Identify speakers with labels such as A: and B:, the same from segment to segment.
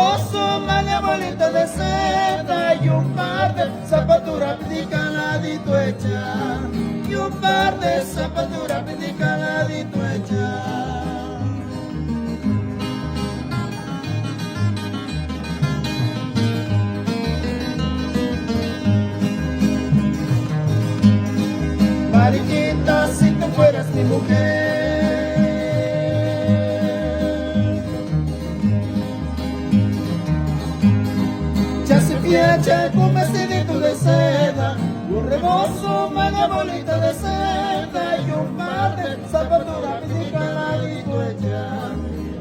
A: rebozo, malla bolita de seda y un par de zapatura caladito hecha, y un par de zapatura caladito hecha. Mariquita, si tú fueras mi mujer, ya se piacha con vestidito de seda, un rebozo, malla bolita de seda y un par de zapatura caladito hecha,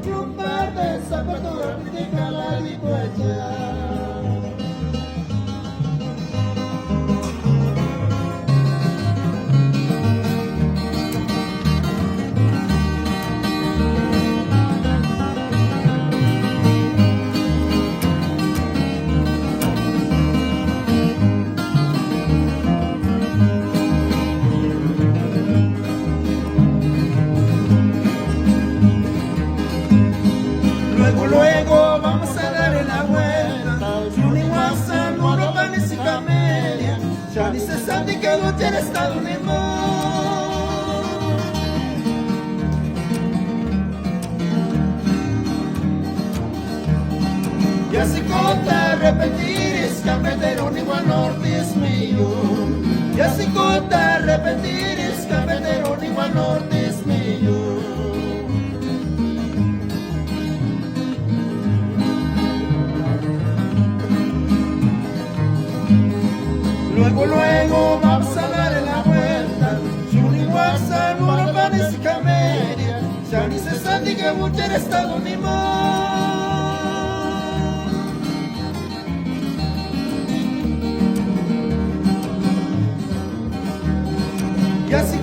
A: y un par de zapatura caladito hecha. Luego vamos a darle la vuelta, Juni Watson, Moro, Panes y Camelia, ya dice Sandy que Gutiérrez está durmiendo. Y así conta repetir es que un igual norte es mío. Y así conta repetir es que un igual norte es mío. Luego vamos a darle la vuelta, Juni Watson, Moro, Panes y Camelia, ya dice Sandy que Gutiérrez está dormido. Y así